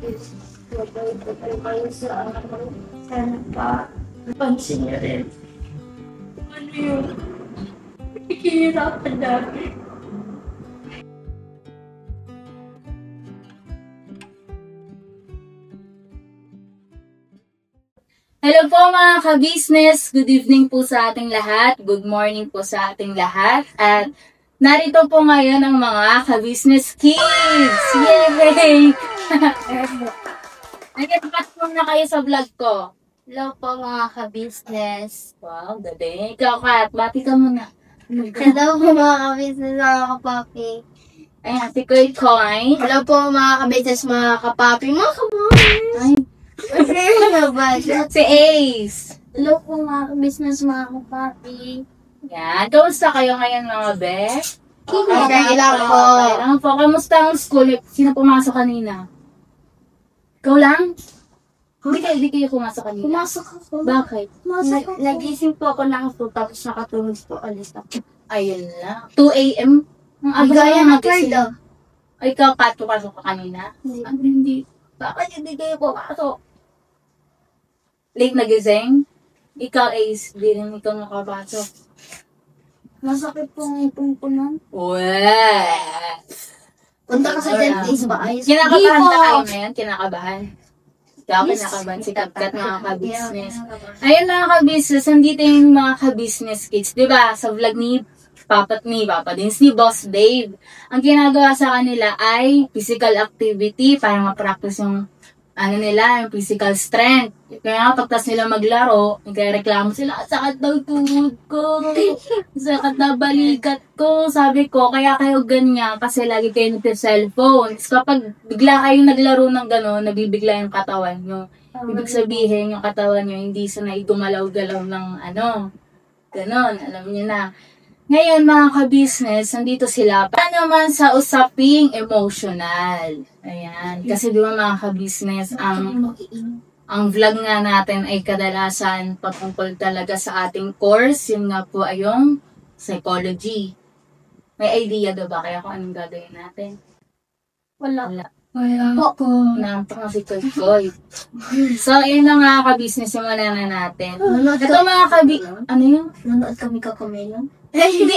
Mabait po kayo sa akin. Sana pa, pansin niyo rin. Ano yung hihirapan namin? Hello po mga ka-business! Good evening po sa ating lahat. Good morning po sa ating lahat. At narito po ngayon ang mga ka-business kids! Yay! Nagkatapat po na kayo sa vlog ko. Hello po mga ka-business. Wow, galing. Ikaw, Kat, bati ka muna. Hello po mga ka-business, mga kapapi. Ayan, si Koy Koy. Hello po mga ka-business, mga kapapi, mga kapapi. Ay, si Ace. Hello po mga ka-business, mga kapapi. Yan. Kamusta kayo ngayon mga be? Okay lang po. Okay lang po. Kamusta ang school? Sino pumasok kanina? Ikaw lang? Hindi kayo pumasok kanina. Pumasok ako. Bakit? Nagising po ako ng 2 tapos nakatulog po ulit ako. Ayun lang. 2 a.m.? Ang aga Gaya na ng magising. third, Ay, ikaw, Kat, pumasok ka kanina? Hindi. Ano hindi? Bakit hindi kayo pumasok? Late nagising? Ikaw, Ace, di rin ikaw nakapasok. Masakit po ang ipon ko nun. Weh! Punta ka sa dentist ba? Ayos. Kinakabahan Hindi ka po. tayo ngayon? Kinakabahan? Ikaw, Yes. kinakabahan si Kapkat, mga ka-business. Ayun mga ka-business, nandito yung mga ka-business kids. Diba, sa vlog ni Papa din, si Boss Dave. Ang ginagawa sa kanila ay physical activity para ma-practice yung yung physical strength. Kaya pagtas nila maglaro, nagreklamo sila, sakit daw tuhod ko, sakit na balikat ko. Sabi ko, kaya kayo ganyan kasi lagi kayo nagte-cellphone. Kapag bigla kayong naglaro ng gano'n, nabibigla yung katawan nyo. Ibig sabihin, yung katawan nyo hindi sanay gumalaw-galaw ng gano'n, alam nyo na. Ngayon mga ka-business, nandito sila. Paano naman sa usaping emotional? Ayan. Kasi di ba mga ka-business, ang vlog nga natin ay kadalasan patungkol talaga sa ating course. Yun nga po ay yung psychology. May idea ba kaya kung anong gagawin natin? Wala. Wala po. Nampak na si Koy. So, yun na nga ka-business yung manana natin. Ito mga ano yun? Nanood kami kakamelon. Hindi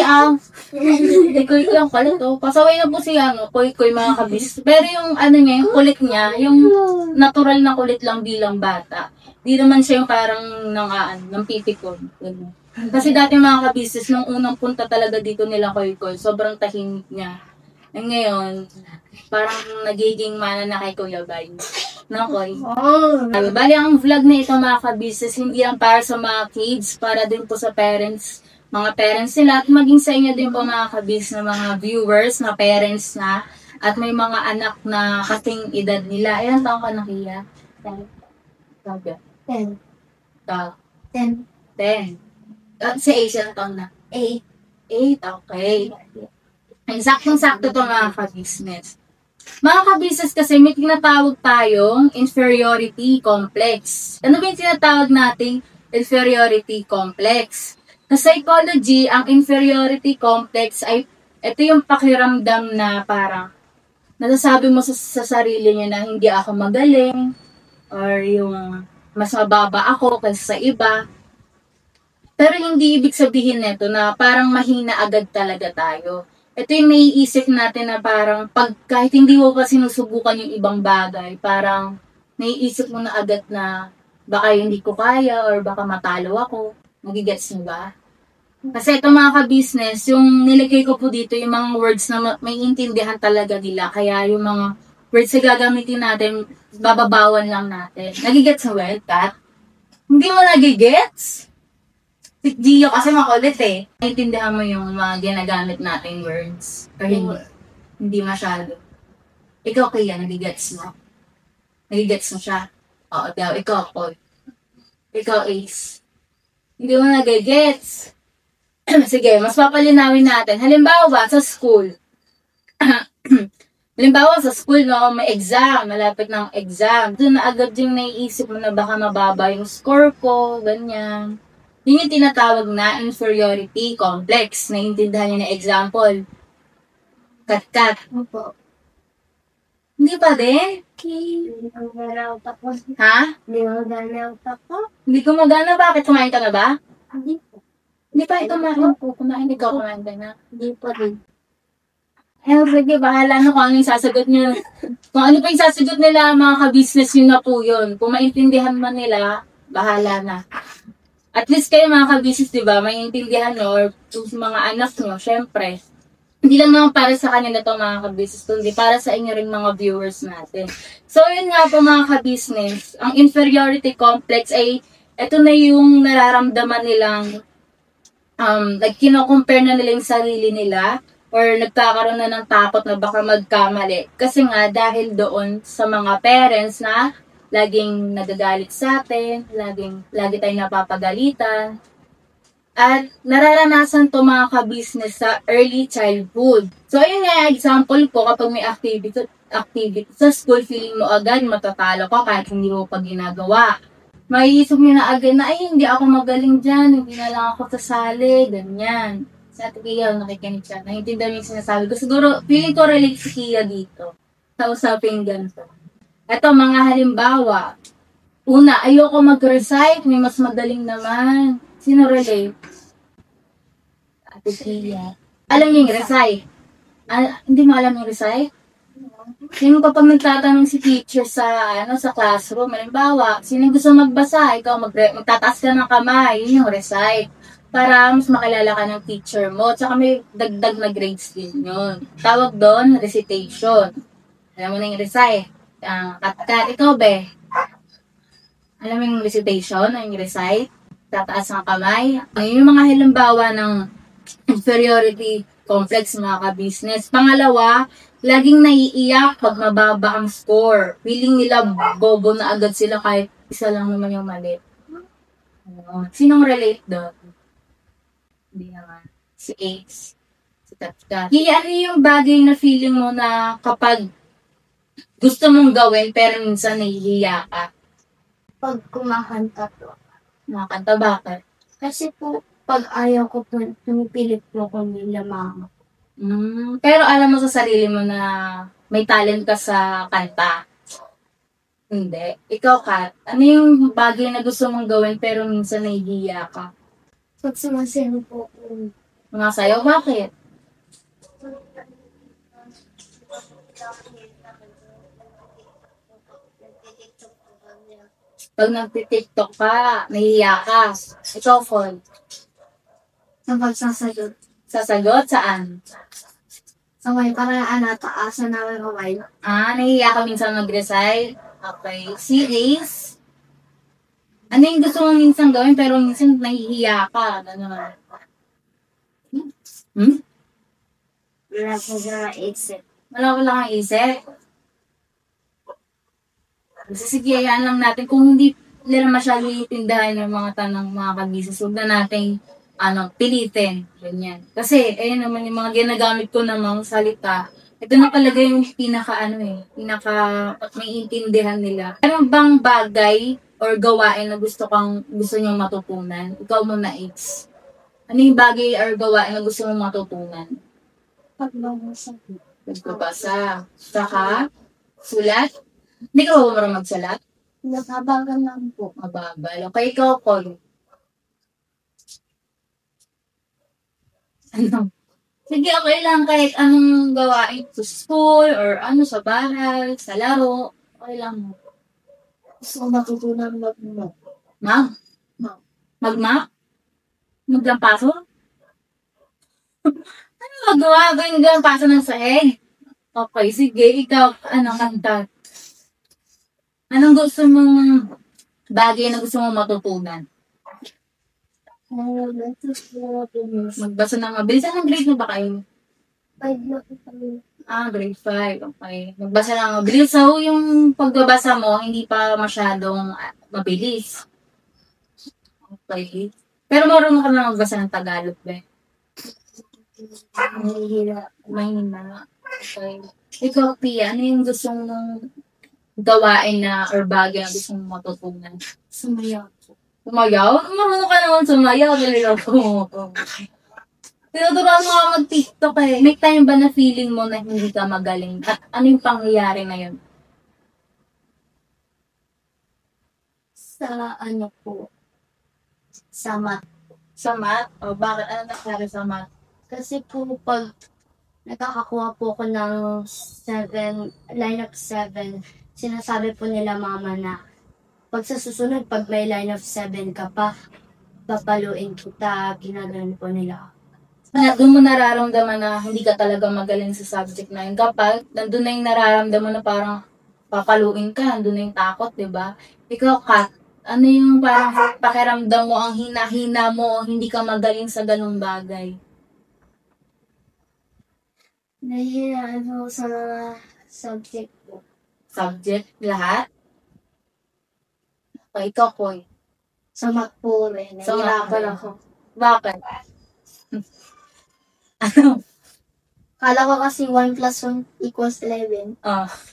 Koy lang pala to. Pasaway na po si Koy mga kabis. Pero yung niya, yung kulit niya, yung natural na kulit lang bilang bata. Di naman siya yung parang ng pipikon. Kasi dati mga kabisis, nung unang punta talaga dito nila Koy, sobrang tahimik niya. Eh ngayon, parang nagiging mana na kay Kuya Bay. No, Koy? Bali, ang vlog na ito mga kabisis, hindi lang para sa mga kids, para din po sa mga parents nila, at maging sa inyo din po mga kabis na mga viewers, na parents na, at may mga anak na kasing edad nila. Ilan taong ka nakiya? 10. 10. 10. Si Asian taong na? 8. 8, okay. Saktong-sakto to mga ka-business. Mga ka-business kasi may tinatawag tayong inferiority complex. Ano ba yung tinatawag nating inferiority complex? Sa psychology, ang inferiority complex ay ito yung pakiramdam na parang nasasabi mo sa sarili niya na hindi ako magaling or yung mas mababa ako kaysa sa iba. Pero hindi ibig sabihin nito na parang mahina agad talaga tayo. Ito yung naiisip natin na parang kahit hindi mo pa sinusubukan yung ibang bagay, parang naiisip mo na agad na baka hindi ko kaya or baka matalo ako. Nagigets niyo ba? Kasi ito mga ka-business, yung nilagay ko po dito, yung mga words na may intindihan talaga nila. Kaya yung mga words na gagamitin natin, bababawan lang natin. Nagigets mo ba, Kat? Hindi mo nagigets? Si Gio kasi makulit eh. Naintindihan mo yung mga ginagamit nating words. Or hindi masyado. Ikaw kaya, nagigets mo? Nagigets mo siya? Oo daw, ikaw ako. Ikaw Ace. Hindi mo nagigets. Sige, mas papalinawin natin. Halimbawa, sa school. No, may exam, malapit ng exam. Doon na agad yung naiisip mo na baka mababa yung score ko, ganyan. Yun yung tinatawag na inferiority complex. Naiintindihan niyo na example. Kat-kat. Opo. Hindi pa din? Hindi ko ganaw pa po. Ha? Hindi ko ganaw pa po. Hindi ko magana. Bakit? Kumain ka na ba? Hindi po. Hindi pa ito kumain po. Kumain. Ikaw kumain ka na. Hindi po rin. Sige, bahala na kung ano yung sasagot nyo. Kung ano pa yung sasagot nila, mga ka-business yun na po yun. Kung maintindihan man nila, bahala na. At least kayo mga ka-business, di ba, maintindihan nyo, or yung mga anak nyo, syempre. Hindi lang naman para sa kanila to mga ka-business, kundi para sa inyo rin mga viewers natin. So, yun nga po mga ka-business, ang inferiority complex ay, ito na yung nararamdaman nilang, like, kino-compare na nila yung sarili nila, or nagkakaroon na ng takot na baka magkamali. Kasi nga, dahil doon sa mga parents na laging nagagalit sa atin, lagi tayong napapagalitan. At nararanasan to mga ka-business sa early childhood. So, ayun nga, example ko, kapag may activity sa school, feeling mo agad matatalo ka kahit hindi mo pa ginagawa. Maiisip nyo na agad na, ay, hindi ako magaling dyan, hindi na lang ako sasali, ganyan. Sa ate Kia, nakikinig siya. Naintindihan mo yung sinasabi ko. Siguro, feeling ko relate si Kia dito. Sa usapin ganito. Ito, mga halimbawa. Una, ayoko mag-recite. May mas magaling naman. Sino relate? Ate Kia. Alam niyo yung recite? Hindi mo alam yung recite? Sino kapag nagtatanong si teacher sa classroom, halimbawa, sino gusto magbasa? Ikaw magtataas ka ng kamay. Yun yung recite. Para mas makilala ka ng teacher mo. Tsaka may dagdag na grades din yun. Tawag doon, recitation. Alam mo na yung recite. Kat-kat. Ikaw, be? Alam mo yung recitation, yung recite? Tataas ng kamay. Yung mga halimbawa ng inferiority complex mga ka-business. Pangalawa, laging naiiyak pag mababa ang score. Feeling nila bobo na agad sila kahit isa lang naman yung mali. Sinong relate doon? Hindi naman. Si Ace. Si Tatka. Ano yung bagay na feeling mo na kapag gusto mong gawin pero minsan nahihiya ka? Pag kumakanta po. Kumakanta, bakit? Kasi po, pag ayaw ko po, pinipilit po ko nila mama. Pero alam mo sa sarili mo na may talent ka sa kanta? Hindi. Ikaw, Kat, ano yung bagay na gusto mong gawin pero minsan nahihiya ka? Pag sumasayaw po ko. Mga sayo, bakit? Pag nagtitiktok ka, nahihiya ka. Ikaw, Fon. Sa pagsasagot. Sasagot? Saan? Sa may paraan na taasan namin kamay. Nahihiya ka minsan mag-recite? Okay. Si Ace? Ano yung gusto mo minsan gawin pero minsan nahihiya ka? Ano? Wala ko na isip. Wala ko lang ang isip. Sige, yan lang natin. Kung hindi nila masyado itindahan yung mga tanong mga kabisnes, huwag na natin pilitin. Ganyan. Kasi, ayun naman yung mga ginagamit ko namang salita. Ito na talaga yung pinaka may intindihan nila. Ano bang bagay or gawain na gusto nyong matutunan? Ikaw muna, Ace. Ano yung bagay or gawain na gusto mong matutunan? Pagbabasa. Pagbabasa. Saka, sulat? Hindi ka ba marunong magsalat? Nakabagal lang po. Mabagal. Okay, ikaw, Paul. Ano? Sige, okay lang kahit anong gawain sa school or sa bahay, sa laro. Okay lang. Gusto ko matutunan mag-map. Ma'am? Mag-map? Maglampaso? Ano magawa? Maglampaso ng sahig? Okay, sige. Ikaw, kanta? Anong gusto mong bagay na gusto mong matutunan? Magbasa ng mabilis. Anong grade mo ba kayo? 5 na po kami. Grade 5. Okay. Magbasa ng mabilis. So, yung pagbabasa mo, hindi pa masyadong mabilis. Okay. Pero marunong ka na magbasa ng Tagalog, be? Mahina. Okay. Ikaw, Pia, ano yung gusto mong gawain na or bagay na gusto mong matutunan? Sumayaw po. Sumayaw? Marunong ka naman sumayaw. Talaga po. Tinuturuan mo ako mag-TikTok eh. May time ba na feeling mo na hindi ka magaling? At ano yung pangyayari na yun? Sa ano po, sa math. Sa math? O bakit? Ano nangyari sa math? Kasi po pag nakakakuha po ako ng 7, line of 7, sinasabi po nila mama na pag sa susunod, pag may line of 7 ka pa, papaluin kita, ginaganon po nila. Doon mo nararamdaman na hindi ka talaga magaling sa subject na yun. Kapag nandun na yung nararamdaman na parang papaluin ka, nandun na yung takot, di ba? Ikaw, Kat, ano yung parang pakiramdam mo, ang hina-hina mo, o hindi ka magaling sa ganung bagay? Nahihiraan ako sa mga subject po. Subject, lahat? O, ikaw, Koy. Sa math po rin. Sa Nahihirapan math. ako. Bakit? Ano? Kala ko kasi 1 plus 1 equals 11.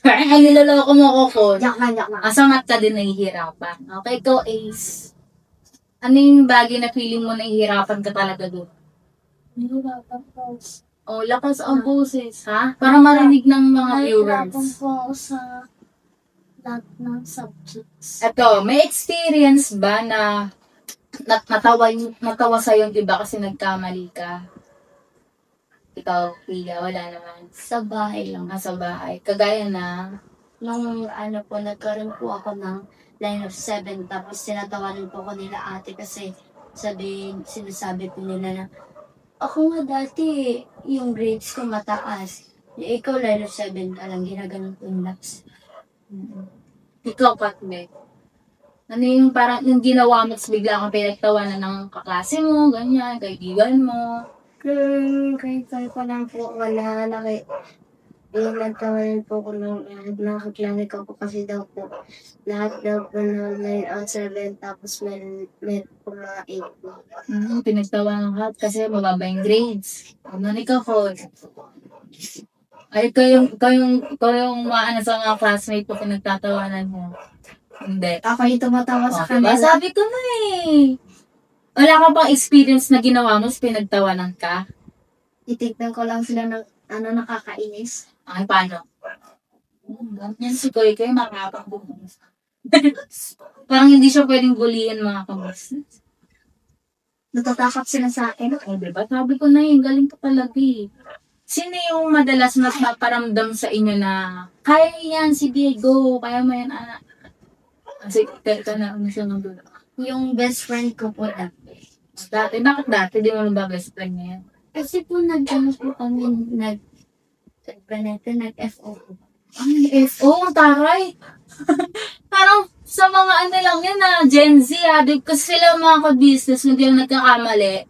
Ay, niloloko mo ko, Koy. Yak na. Sa math ka din nahihirapan. Okay, ikaw, Ace. Ano yung bagay na feeling mo nahihirapan ka talaga doon? Nahihirapan po. Oh, lakas ang boses, ha? Para marinig ng mga Nahihirapan viewers. po ako sa lahat ng subjects. Eto, may experience ba na natawa sa'yo yung iba kasi nagkamali ka? Ikaw, Pia, wala naman. Sa bahay lang. Nasa bahay. Kagaya na, Nung ano po, nagkaroon po ako ng line of 7, tapos tinatawanan po ko nila ate kasi sinasabi po nila na ako nga dati, yung grades ko mataas. Ikaw line of 7 ka lang, ginaganon po nila. ikaw, Katme. Ano yung parang yung ginawa mo, tapos bigla kang pinagtawanan ng kaklase mo, ganyan, kaibigan mo. Grade 5 pa lang po, wala laki. Nagtawanan po ko ng nakaklani ko po kasi daw po lahat daw po na 9 out 7 tapos may po mga 8 po. Pinagtawanan ka kasi mababa yung grades. Ano ni ka, Koy? Ay, kayong maano sa mga classmate ko pinagtatawanan mo. Hindi. Ako yung tumatawa sa Diba? kanila. Sabi ko na eh. Wala ka bang experience na ginawa mo, pinagtawanan ka? Titignan ko lang sila ng nakakainis. Ay, paano? Ganyan si Koy, makapang bumulis. Parang hindi siya pwedeng bulihin mga kabus. Natatakot sila sa akin. O, diba? Sabi ko na yun, galing ka talaga eh. Sino yung madalas nagpaparamdam sa inyo na, kaya yan, si Diego, kaya mo yan, anak. Kasi, ka na, ano siya nang dulo. Yung best friend ko po dati. Bakit dati? Di mo ba best friend niya yan? Kasi po nag-ano po kami, nag-FO po. Ay, FO, ang taray. Parang sa mga ano lang yan na Gen Z kasi sila mga ka-business hindi lang nagkakamali.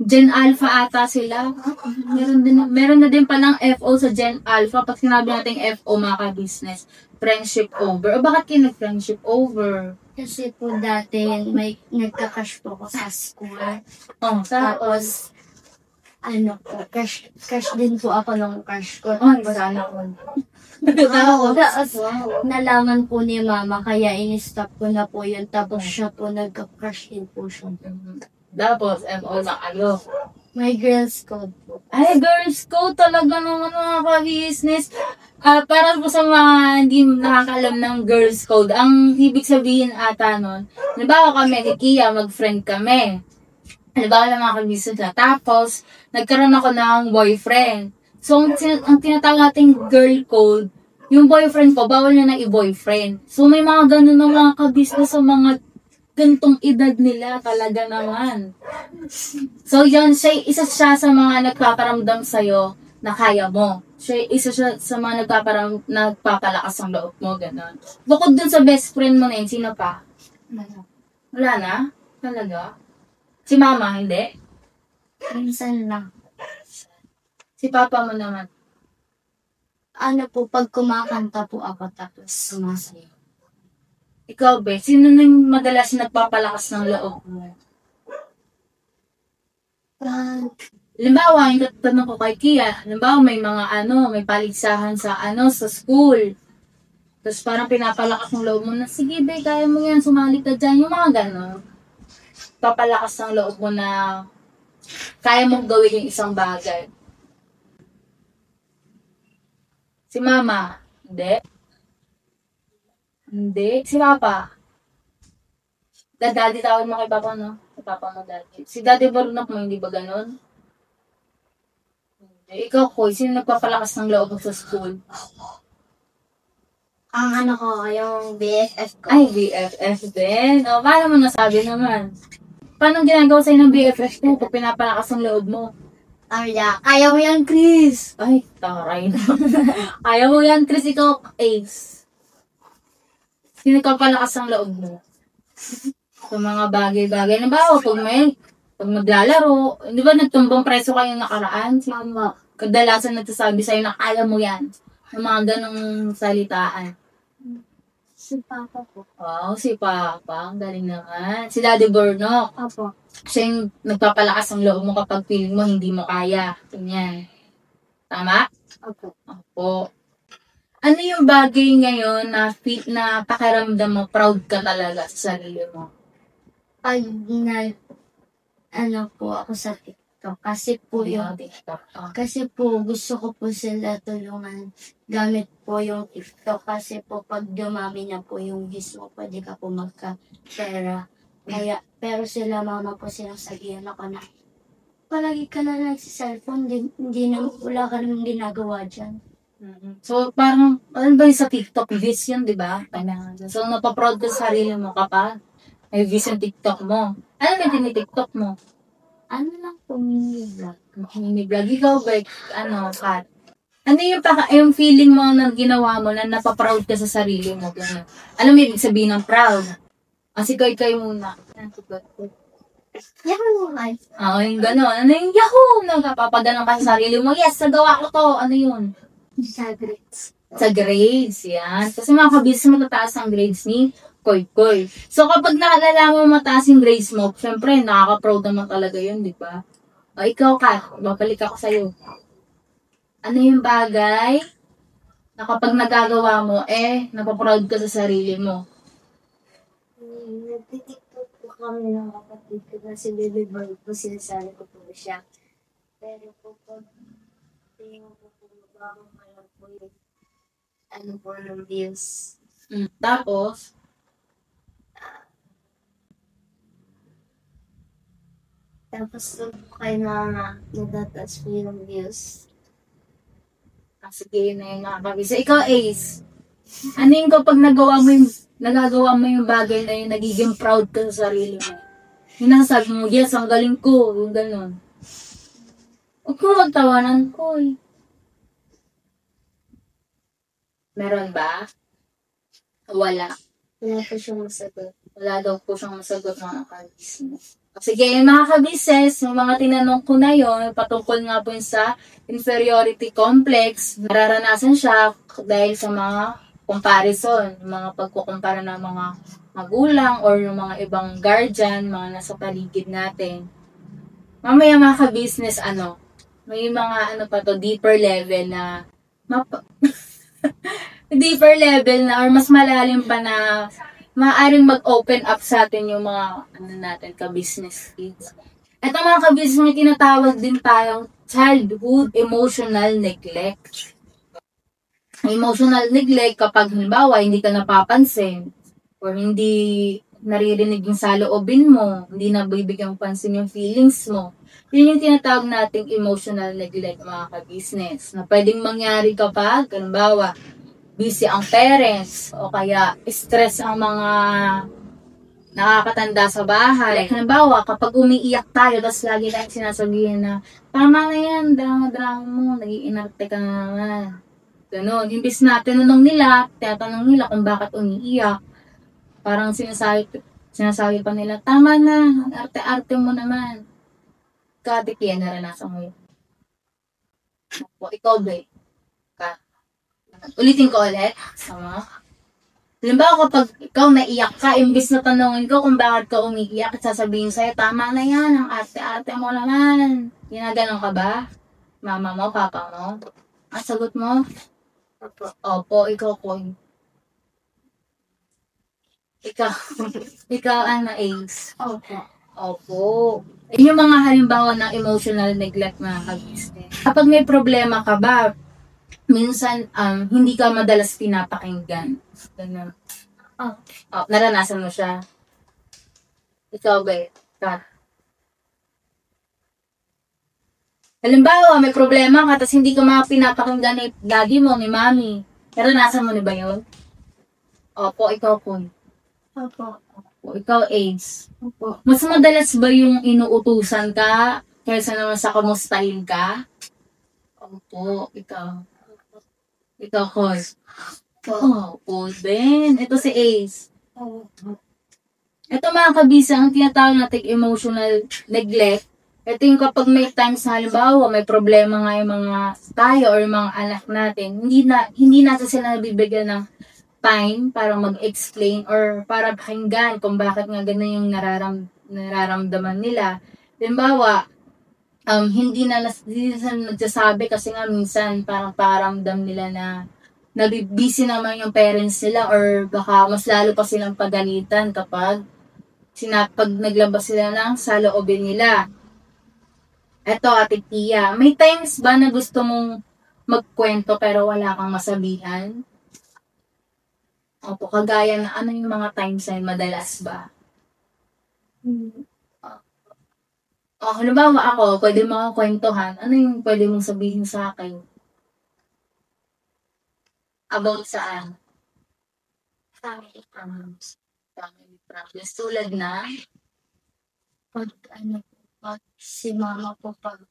Gen Alpha ata sila. Meron na din palang FO sa Gen Alpha. Pag sinabi natin FO mga ka-business, friendship over. O bakit kayo nag-friendship over? Kasi po dati may nagka-crush po ako sa school. Oh, Tapos, crush din po ako ng crush ko. Oh, sana ko. Tapos, nalaman po ni mama, kaya in-stop ko na po yun. Tapos siya po, nagka-crush din po siya. Tapos, FO na kayo. May girls code po. Ay, girls code talaga naman mga ka-business. Para po sa mga hindi nakakalam ng girls code, ang ibig sabihin ata nun, halimbawa kami, ni Kia, mag-friend kami. Halimbawa lang mga ka-business na. Tapos, nagkaroon ako ng boyfriend. So, ang tinatawag nating girl code, yung boyfriend ko, bawal niya na i-boyfriend. So, may mga ganun ng mga ka-business sa mga gantong edad nila talaga naman. So, yun, isa siya sa mga nagpaparamdam sa'yo na kaya mo. Isa siya sa mga nagpapalakas ng loob mo, gano'n. Bukod dun sa best friend mo na yun, sino pa? Wala na? Talaga? Si mama, hindi? Minsan lang. Si papa mo naman? Pag kumakanta po ako, tapos sumasayaw. Ikaw, Be, sino na yung madalas nagpapalakas ng loob mo? Halimbawa, yung tatanong ko kay Kia, halimbawa may mga may paligsahan sa sa school. Tapos parang pinapalakas ng loob mo na, sige Be, kaya mo yan, sumali ka dyan, yung mga gano'n. Papalakas ng loob mo na, kaya mong gawin yung isang bagay? Si mama? Hindi. Hindi. Si papa? Daddy tawag mo kay papa, no? Kay papa mo daddy. Si daddy marunong mo, hindi ba ganun? Hindi. Ikaw, Koy, sino nagpapalakas ng loob mo sa school? Ang ano ko, yung BFF ko. Ay, BFF din. O, paano mo nasabi naman? Paano ginagawa sa'yo ng BFF mo pag pinapalakas ang loob mo? Kaya mo yan, Chris! Ay, taray na. Ayaw mo yan, Chris, ikaw, Ace. Sino nagpapalakas ang loob mo? Sa mga bagay-bagay. Nabawa, pag maglalaro, di ba nagtumbang preso kayong nakaraan? Mama. Kadalasan nagsasabi sa'yo na kaya mo yan. Yung mga ganong salitaan. Si Papa po. Wow, si Papa. Ang galing naman. Si Daddy Bornok. Opo. Siya yung nagpapalakas ang loob mo kapag feeling mo hindi mo kaya. Ganyan. Tama? Opo. Opo. Ano yung bagay ngayon na pakiramdam mo, proud ka talaga sa sarili mo? Pag ano po ako sa TikTok, kasi po yung TikTok. Kasi po, gusto ko po sila tulungan gamit po yung TikTok. Kasi po, pag dumami na po yung views mo, pwede ka po magka-pera. Pero sila, mama po, sinasabihan ako na, palagi ka na nagsiselfone, wala ka namang ginagawa dyan. So, parang, ano ba yung sa TikTok? Views yun, di ba? So, napaproud ka sa sarili mo kapag may views yung TikTok mo. Ano ba yung TikTok mo? Ano lang po, mini-vlog. Mini-vlog. Ikaw ba, Kat? Ano yung feeling mo na ginawa mo na napaproud ka sa sarili mo? Ganun. Alam mo ibig sabihin ng proud? Kasi kayo muna. Yahoo! Ay, Oo, yung gano'n. Ano yung yahoo! Nagpapaganon ka sa sarili mo. Yes, nagawa ko to. Ano yun? sa grades. Sa grades, yan. Kasi mga kabis, matataas ang grades ni Koy. So, kapag nakalala mo mataas yung grades mo, syempre, nakaka-proud naman talaga yun, di ba? O, ikaw, Kat, babalik ako sa'yo. Ano yung bagay na kapag nagagawa mo, napaproud ka sa sarili mo? Nagtitiktok po kami ng kapatid ko na si Baby Boy po, sinasabi ko po siya. Pero po, pag tingin ko po, mababang malang po yung ano po ng views. Tapos, Tapos kay mama, nadatas po yung views. sige na yung mga kabisa. Ikaw, Ace, ano yung kapag nagagawa mo yung bagay na yung nagiging proud ka sa sarili mo? Yung nasasabi mo, yes, ang galing ko, yung gano'n. Huwag ko magtawanan ko eh. Meron ba? Wala. Wala po siyang masagot. Wala daw po siyang masagot mga kabis. Sige, yung mga kabises, yung mga tinanong ko na yon, patungkol nga po yun sa inferiority complex, nararanasan siya dahil sa mga comparison, yung mga pagkukumpara ng mga magulang or yung mga ibang guardian, mga nasa paligid natin. Mamaya mga ka-business, may mga deeper level na, deeper level na, or mas malalim pa na, maaaring mag-open up sa atin yung mga, ka-business kids. Ito mga ka-business, may tinatawag din tayong childhood emotional neglect. Emotional neglect kapag halimbawa hindi ka napapansin or hindi naririnig yung saloobin mo, hindi nabibigyan pansin yung feelings mo. Yun yung tinatawag nating emotional neglect mga ka-business na pwedeng mangyari kapag halimbawa busy ang parents o kaya stress ang mga nakakatanda sa bahay. Like, halimbawa, kapag umiiyak tayo, tapos lagi tayong sinasabihin na, tama na yan, drama-drama mo, nag-iinarte ka na naman. Ganon. Imbis na tinanong nila kung bakit umiiyak. Parang sinasabi pa nila, tama na, arte-arte mo naman. Katik yan, naranasan mo yun. Ikaw, babe. Ulitin ko ulit. Sama. Halimbawa kapag ikaw naiyak ka, imbis na tanongin ko kung bakit ka umiiyak, sasabihin sa'yo, tama na yan, ang arte-arte mo naman. Ginaganon ka ba? Mama mo, papa mo? Ang sagot mo? Opo, ikaw po. Ikaw, Ace. Opo. Opo. Yun yung mga halimbawa ng emotional neglect mga ka-business. Kapag may problema ka ba, minsan hindi ka madalas pinapakinggan. Ganun. Oh, Oh, naranasan mo siya. Ikaw ba? Kat? Halimbawa, may problema ka, tapos hindi ka pinapakinggan ni daddy mo, ni mami. Naranasan mo na ba yun? Opo, ikaw po. opo. O, ikaw, Ace. Opo. Mas madalas ba yung inuutusan ka kaysa naman sa kamustahin ka? Opo, ikaw. Ikaw, Col. Opo, din. Ito si Ace. Opo. Ito mga kabisa, ang tinatawag natin emotional neglect. Ito yung kapag may times na halimbawa, may problema nga yung mga tayo or yung mga anak natin, hindi natin sila nabibigyan ng time para mag-explain or para pakinggan kung bakit nga ganun yung nararamdaman nila. Halimbawa, hindi na nagsasabi kasi nga minsan parang paramdam nila na nabibisi naman yung parents nila or baka mas lalo pa silang pagalitan kapag pag naglabas sila ng saloobin nila. Eto, Ate Tia, may times ba na gusto mong magkwento pero wala kang masabihan? Opo, kagaya na ano yung mga times na yun, madalas ba? Halimbawa ako, pwede mo kwentuhan. Ano yung pwede mong sabihin sa akin? About saan? Family problems. Family problems. Tulad na? Pag si mama po pag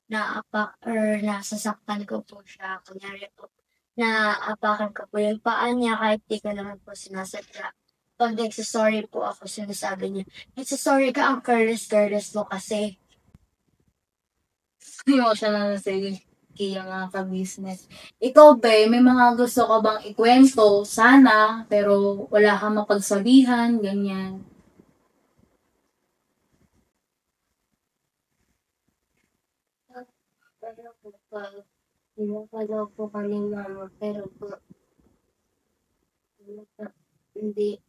naapak or nasasaktan ko po siya, kunyari po, naapakan ko po yung paa niya kahit di ko naman po sinasadya. Pag nagsasorry po ako, sinasabi niya, nagsasorry ka, ang careless mo kasi. Emotional na si Kia nga ka-business. Ikaw ba, may mga gusto ka bang ikwento? Sana, pero wala kang mapagsabihan, ganyan. Pero po pag pinapalaw po kami mama, pero po hindi.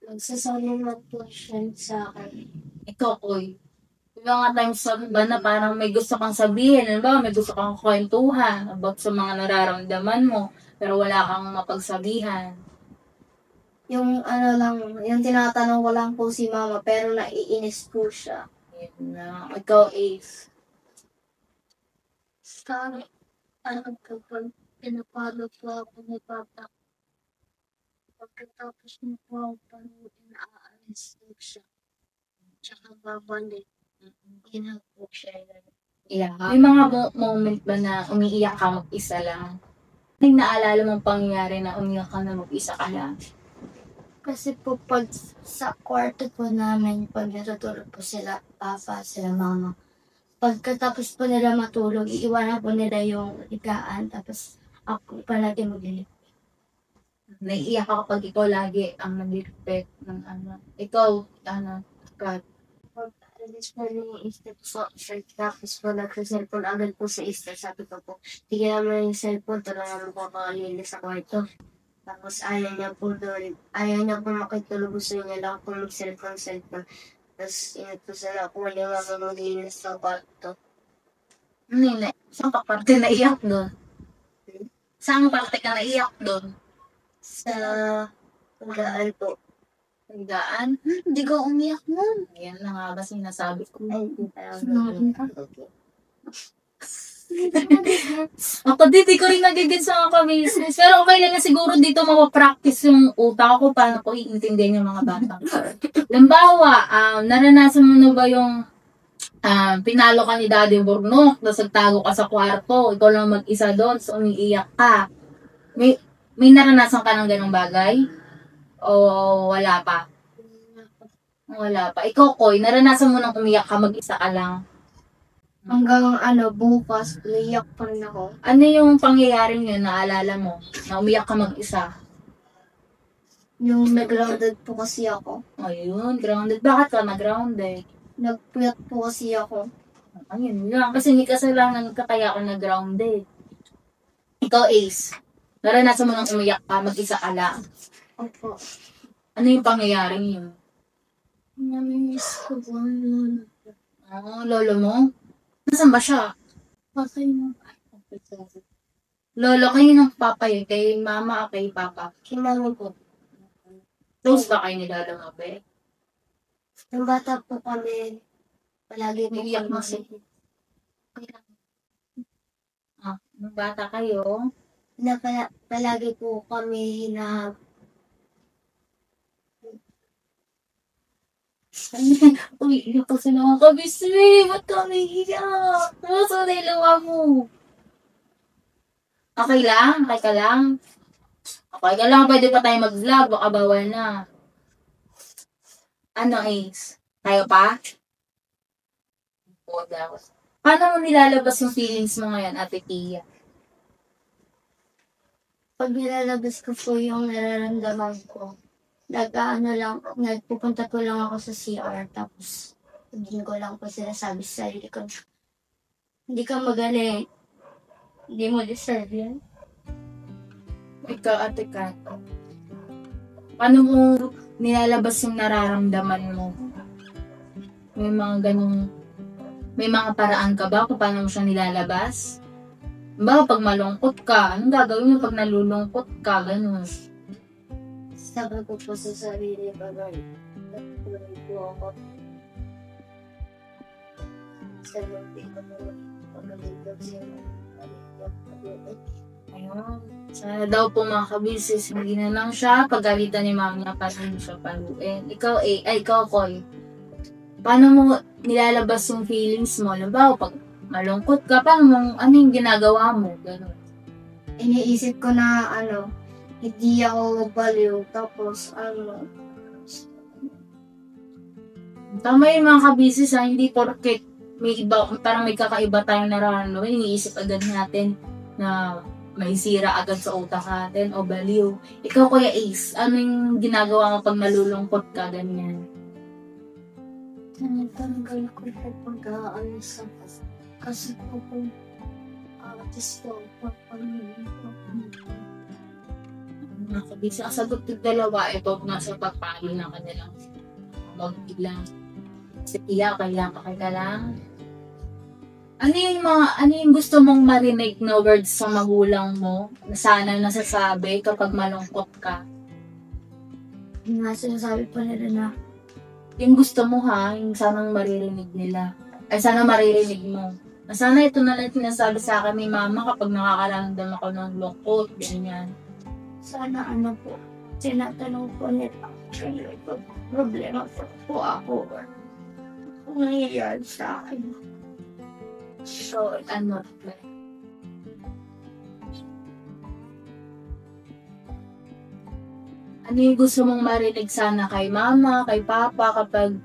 Nagsasalamat po siya sa akin. Ikaw, Koy. May mga times ba na parang may gusto kang sabihin, ano ba, may gusto kang kwentuhan about sa mga nararamdaman mo, pero wala kang mapagsabihan. Yung ano lang, yung tinatanong ko lang po si mama, pero naiinis po siya. Yun na. Ikaw, Ace. Sa kapag pinapalo po ako ni Papa, pagkatapos niyo po ako panuhin, naaalis po siya. Tsaka babalik, ginag po siya. Yeah. May mga moment ba na umiiyak ka mag-isa lang? May naalala mong pangyayari na umiyak ka na mag-isa ka lang? Kasi po pag sa kwarto po namin, pag natutulog po sila, Papa, sila Mama, pagkatapos po nila matulog, iiwanan po nila yung higaan, tapos ako palagi maglilig. Naiiyak ako pag ikaw lagi ang nag-respect ng ano. Ikaw, Kat. Pag alis po ni Esther po, tapos po nag-cellphone agad po sa Esther, sabi ko po, tigil naman yung cellphone, tulungan mo po ako linis sa kwarto. Tapos ayaw niya po doon, ayaw niya po makitulog, gusto niya lang po mag-cellphone. Tapos inutusan ako, wala nga maglinis sa kwarto. Nina, saan ka parte naiyak doon? Saan parte ka naiyak doon? Sa pagdaan po. Higaan? Hindi ko umiyak nun. Yan na nga ba sinasabi ko. Ay, Okay. Ako di ko rin nagigits sa mga ka-business. Pero okay lang na siguro dito mapapractice yung utak ko paano ko iintindihan yung mga bata. Limbawa, naranasan mo na ba yung pinalo ka ni Daddy Burnok, tapos nagtago ka sa kwarto, ikaw lang mag-isa doon, so umiiyak ka. May naranasan ka ng ganong bagay? O wala pa? Wala pa. Ikaw, Koy, naranasan mo nang umiyak ka, mag-isa ka lang. Hanggang bukas, naiyak pa rin ako. Ano yung pangyayaring yun, naalala mo? Na umiyak ka mag-isa? Yung nag-grounded po kasi ako. Ayun, grounded. Bakit ka na-grounded? Nagpuyat po kasi ako. Ayun lang. Kasi hindi kasalanan ka kaya ka na-grounded. Ikaw, Ace. Naranasan mo nang umiyak ka, mag-isa ka lang. Opo. Ano yung pangyayaring yun? Namimiss ko po ang lolo. Lolo mo? Nasaan ba siya? Patay na. Lolo, kayo ng papa yun? Kay mama o kay papa? Kinami po. Close ba kayo ni Lolo Mabe? Nung bata po kami, palagi po Iiyak mo kami. Nung bata kayo? Palagi po kami na Uy, iyak kasi naman kami, Swe. Ba't kami iyak? Nasaan na yung luha mo? Okay lang? Okay ka lang? Okay ka lang, pwede pa tayo mag-vlog. Baka bawal na. Ano, Ace? Tayo pa? Oo daw. Paano mo nilalabas yung feelings mo ngayon, Ate Tia? pag nilalabas ko po yung nararamdaman ko, nagpupunta po lang ako sa CR, tapos hindi ko lang po sinasabi sa sarili ko, hindi ka magaling, hindi mo deserve yan. Ikaw, Ate Kat. Paano mo nilalabas yung nararamdaman mo? May mga paraan ka ba kung paano mo siya nilalabas? Ba, pag malungkot ka, anong gagawin mo pag nalulungkot ka? Ganun. Sabi ko po sa sarili ko, nagpunan po ako. Sa lupi ko po, pag-alipag siya. Ayun. Sana daw po mga kabisis, hindi na lang siya pagalitan ni mama niya para hindi siya paluin. Ikaw, Koy. Paano mo nilalabas yung feelings mo? Halimbawa, pag malungkot ka, ano yung ginagawa mo? Ganun. Iniisip ko na, hindi ako baliw, tapos, Tama yung mga kabisis, hindi porket may iba, parang may kakaiba tayong nararamdaman, iniisip agad natin na may sira agad sa utak natin o baliw. Ikaw, Kuya Ace, ano yung ginagawa mo pag nalulungkot ka, ganyan? tinatanggal ko po pag-aalis ako. Kasi po kung artist ko, Mga kabisis, ang sagot ng dalawa, ito nasa pagpalo ng kanilang mag-ilang. Si Tia, kaya ka lang. Ano yung gusto mong marinig na words sa magulang mo na sana nasasabi kapag malungkot ka? yung nga sinasabi po nila na, Yung gusto mo yung sanang maririnig nila. Ay, sana maririnig mo. Na sana ito na lang sinasabi sa akin ni mama kapag nakakaramdam ako ng lungkot, ganyan. sana po, tinatanong po nila kung may problema po ako or kung nangyayari sa akin. So, ano yung gusto mong marinig sana kay mama, kay papa kapag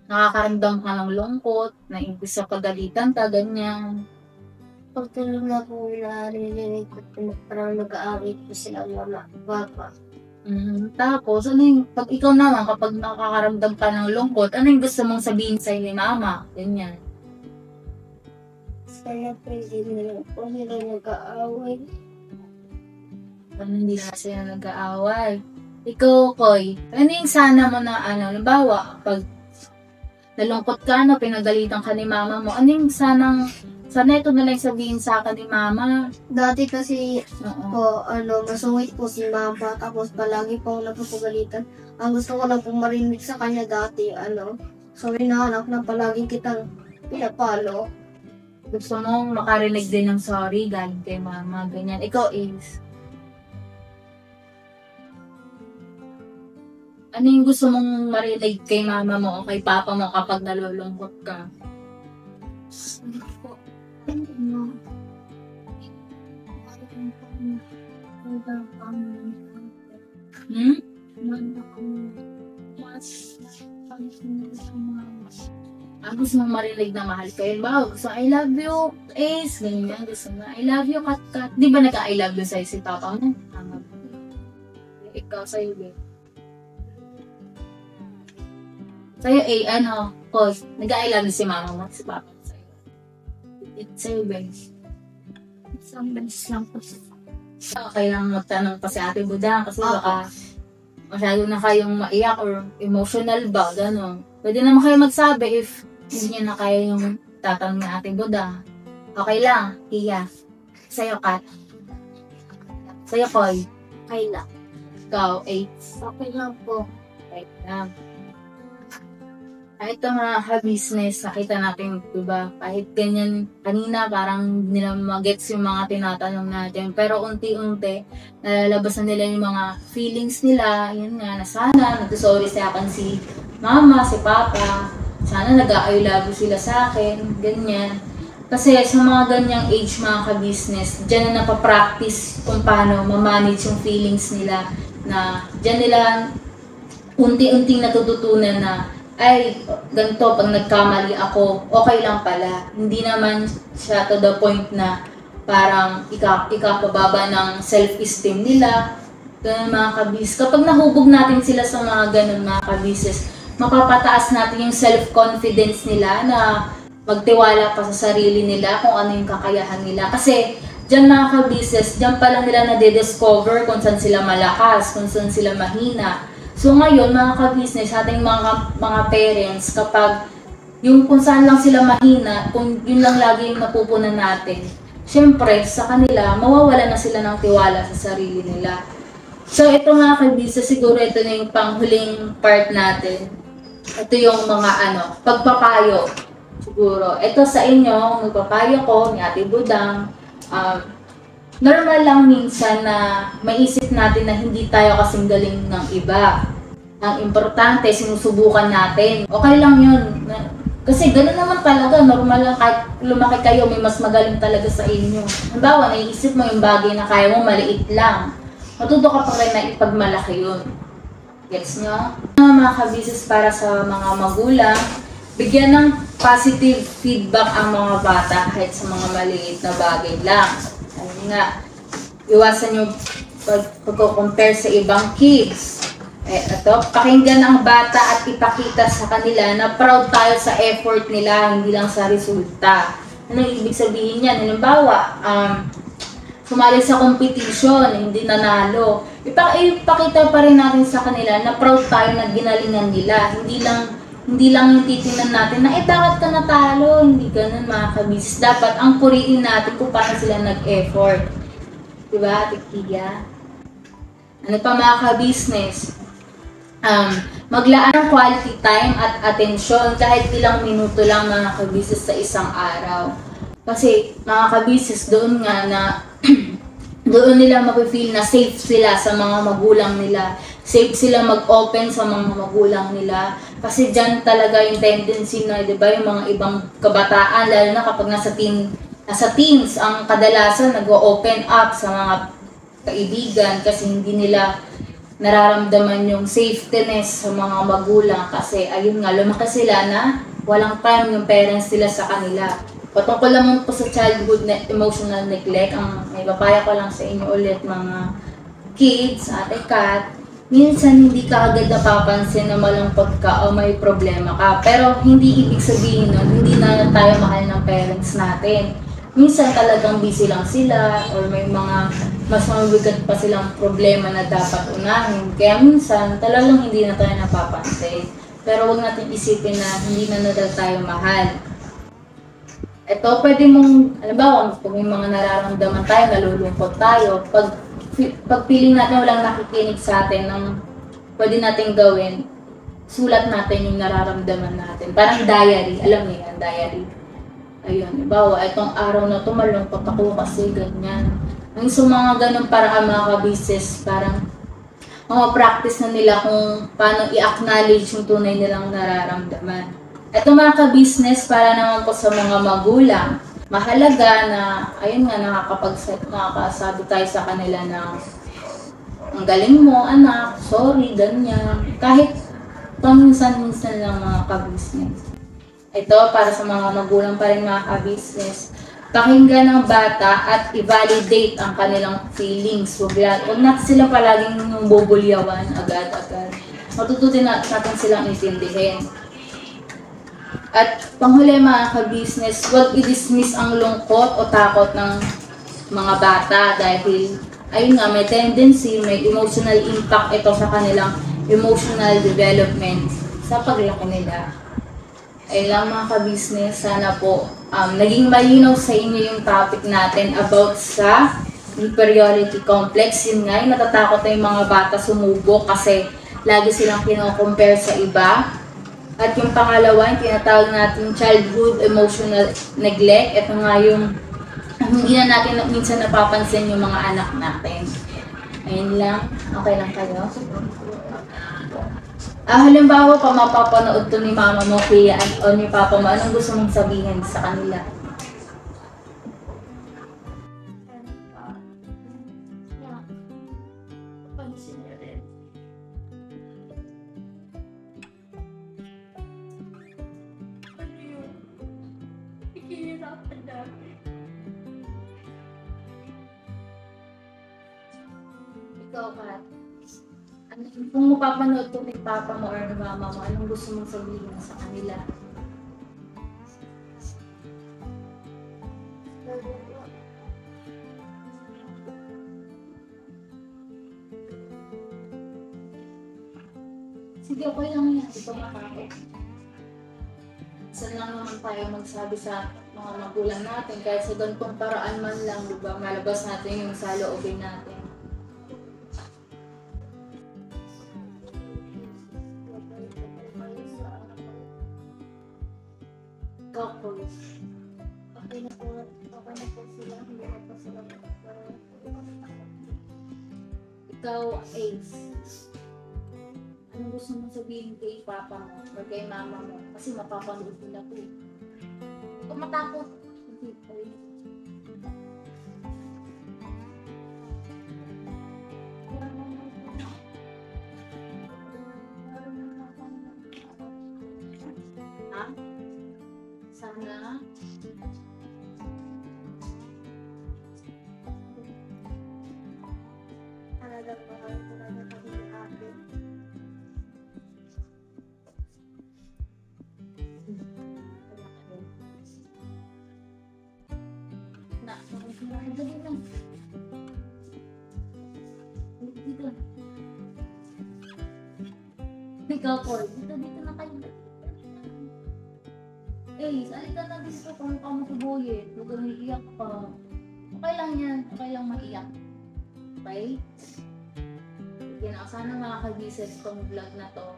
nakakaramdam ka ng lungkot, na imbis sa pagalitan ka, ganyan. Pag tulog na po narinig ko, parang nag-aawit po sila mama, papa. Tapos, pag ikaw naman, kapag nakakaramdam ka ng lungkot, ano yung gusto mong sabihin sa'yo ni mama? Ganyan. Sana pwede nila po nila nag-aaway. Ano hindi na sila nag-aaway? Ikaw, Koy, ano yung sana mo na, halimbawa, pag nalungkot ka, pinagalitan ka ni mama mo, ano yung sana ito na lang sabihin sa akin ni mama? Dati kasi Oo. po, masungit po si mama, tapos palagi po napapagalitan. Ang gusto ko lang po marinig sa kanya dati, so hinahanap na palagi kitang pinapalo. Gusto mong makarinig din ng sorry galing kay mama, ganyan. Ikaw, Ace. Ano yung gusto mong marinig kay mama mo o kay papa mo kapag nalulungkot ka? Gusto mong marinig na mahal kayo ba? Gusto I love you, Ace. Ganyan, gusto na I love you, Kat. Di ba nagka-I love you sa'yo si papa mo? Ikaw sa'yo, babe. Sa'yo, cause nag-I love you si mama mo, si papa mo sa'yo. Sa'yo, babe. Isang beses lang po siya. Okay lang magtanong pa si Ate Budang kasi baka masyado na kayong maiyak or emotional ba, gano'n. Pwede naman kayo magsabi if hindi niya na kaya yung tatanong ni Ate Buda. Okay lang, Tia. Sa'yo, Kat. Sa'yo, Koy. Okay lang. Ikaw, 8. Okay lang po. Right lang. Ito mga ka-business, nakita natin, diba, kahit ganyan, kanina parang hindi nila magets yung mga tinatanong natin, pero unti-unti, nalalabas na nila yung mga feelings nila, yun nga, na sana, nagsasorry sa akin si mama, si papa, sana nag-I love you sila sa akin, ganyan. Kasi sa mga ganyang age, mga ka-business, dyan na napapractice kung paano ma-manage yung feelings nila, na dyan nila unti-unting natututunan na ay, ganito, pag nagkamali ako, okay lang pala. Hindi naman siya to the point na parang ikapababa ng self-esteem nila. Ganun mga kabis. Kapag nahubog natin sila sa mga ganun mga kabises, mapapataas natin yung self-confidence nila na magtiwala pa sa sarili nila kung ano yung kakayahan nila. Kasi, dyan mga kabises, dyan pa lang nila na-discover kung saan sila malakas, kung saan sila mahina. So ngayon, mga ka-business, ating mga parents, kapag yung kung saan lang sila mahina, kung yun lang lagi yung napupunan natin, syempre, sa kanila, mawawala na sila ng tiwala sa sarili nila. So ito mga ka-business, siguro ito na yung panghuling part natin. Ito yung mga pagpapayo. Siguro, ito sa inyo, magpapayo ko, ni Ate Budang, normal lang minsan na maisip natin na hindi tayo kasing galing ng iba. Ang importante, sinusubukan natin. Okay lang yun. Kasi gano'n naman talaga, normal lang kahit lumaki kayo, may mas magaling talaga sa inyo. Halimbawa, naiisip mo yung bagay na kaya mo, maliit lang. Matuto ka pa rin na ipagmalaki yun. Gets nyo? Mga ka-business para sa mga magulang, bigyan ng positive feedback ang mga bata kahit sa mga maliit na bagay lang. Ayun nga, iwasan yung pag-compare sa ibang kids. Pakinggan ang bata at ipakita sa kanila na proud tayo sa effort nila, hindi lang sa resulta. Ano ibig sabihin yan? Halimbawa, sumali sa competition, hindi nanalo. Ipakita pa rin natin sa kanila na proud tayo na ginalingan nila. Hindi lang yung titingnan natin na bakit ka natalo? Hindi ganun mga kabis. Dapat ang purihin natin kung paano sila nag-effort. Diba, Ate Kia? Ano pa mga ka-business? Maglaan ng quality time at atensyon kahit ilang minuto lang mga ka-business sa isang araw. Kasi mga ka-business doon nga na doon nila mapifeel na safe sila sa mga magulang nila. Safe sila mag-open sa mga magulang nila. Kasi dyan talaga yung tendency na, di ba, yung mga ibang kabataan, lalo na kapag nasa teens, ang kadalasan nag-open up sa mga kaibigan kasi hindi nila nararamdaman yung safetyness sa mga magulang kasi ayun nga, lumaki sila na walang time yung parents nila sa kanila. Patungkol naman po sa childhood emotional neglect, ang may papaya ko lang sa inyo ulit mga kids, Ate Kat, minsan hindi ka agad napapansin na malungkot ka o may problema ka. Pero hindi ibig sabihin nun, hindi na tayo mahal ng parents natin. Minsan talagang busy lang sila or may mga mas mabigat pa silang problema na dapat unahin. Kaya minsan talagang hindi na tayo napapansin. Pero huwag natin isipin na hindi na tayo mahal. Ito, pwede mong, halimbawa, kung may mga nararamdaman tayo, nalulungkot tayo, pag feeling natin walang nakikinig sa atin ng pwede natin gawin, sulat natin yung nararamdaman natin. Parang diary, alam niyo yan, diary. Ayun, halimbawa, itong araw na ito, malungkot ako kasi ganyan. Ang sa mga ganun parang mga ka-business, parang mga practice na nila kung paano i-acknowledge yung tunay nilang nararamdaman. Ito mga ka-business, para naman po sa mga magulang, mahalaga na, ayun nga, nakakasabi tayo sa kanila na ang galing mo, anak, sorry, ganyan. Kahit paminsan-minsan lang mga ka-business. Ito, para sa mga magulang pa rin mga ka-business, pakinggan ng bata at i-validate ang kanilang feelings. Huwag natin sila palaging yung bubulyawan agad-agad. Matututin natin silang intindihin. At panghuli mga ka-business, huwag i-dismiss ang lungkot o takot ng mga bata dahil ayun nga, may tendency, may emotional impact ito sa kanilang emotional development sa paglaki nila. Ayun lang mga ka-business, sana po naging malinaw sa inyo yung topic natin about sa inferiority complex. Yun nga, yung natatakot na yung mga bata sumubok kasi lagi silang kino-compare sa iba. At yung pangalawa, yung tinatawag natin childhood emotional neglect. Ito nga yung hindi na natin minsan napapansin yung mga anak natin. Ayun lang. Okay lang kayo? Halimbawa pa mapapanood to ni mama mo, kuya, o ni papa mo, anong gusto mong sabihin sa kanila? Pansin niyo rin. Ano yun? Ikihirapan namin. Ikaw, Kat. Kung mapapanood to ni papa mo or ni mama mo, anong gusto mong sabihin sa kanila? Sige, okay lang yan. Ito makakit. Saan lang naman tayo magsabi sa mga magulang natin, kahit sa ganitong paraan man lang, diba? Malabas natin yung saloobin natin. Ikaw, Chris. Okay na po sila. Hindi na po sila. Ikaw, Ace. Anong gusto mong sabihin kay papa mo or kay mama mo? Kasi mapapanood nila po. Kung matakot. Hindi po. Ha? Sana? Talagang mahal ko na kami ni ate. Na, dali lang. Dito. Ikaw, Paul. Dito na kayo. Eh, salita na dito kung ka masubuyit. Huwag kang iiyak ka. Okay lang yan. Okay lang maiyak. Okay? Yan, sana mga kabisnes tong vlog na to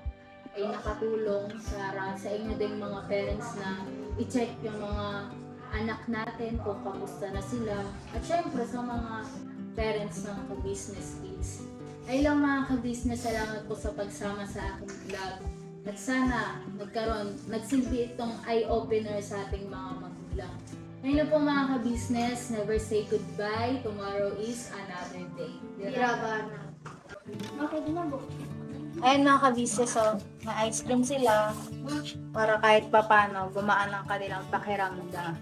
ay nakatulong sa inyo din mga parents na i-check yung mga anak natin kung kamusta na sila. At syempre sa mga parents ng ka-business kids. Ay lang mga ka-business, salamat po sa pagsama sa aking vlog. At sana nagsilbi itong eye-opener sa ating mga magulang. Ngayon na po mga ka-business, never say goodbye. Tomorrow is another day. Hirabana. Okay din na po. Ayun mga ka-business, so, may ice cream sila para kahit papano gumaan ang kanilang pakiramdam.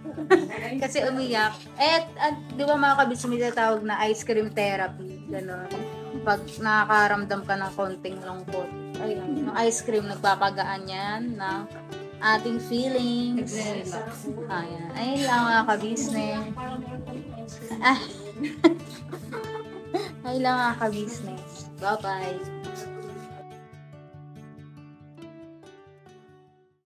Kasi umiyak. At di ba mga ka-business, may tatawag na ice cream therapy. Ganon. Pag nakakaramdam ka ng konting lungkot. Ayun, yung ice cream nagpapagaan yan ng ating feelings. Ayan. Ayun lang mga ka-business. Ayun lang mga ka-business. Bye-bye.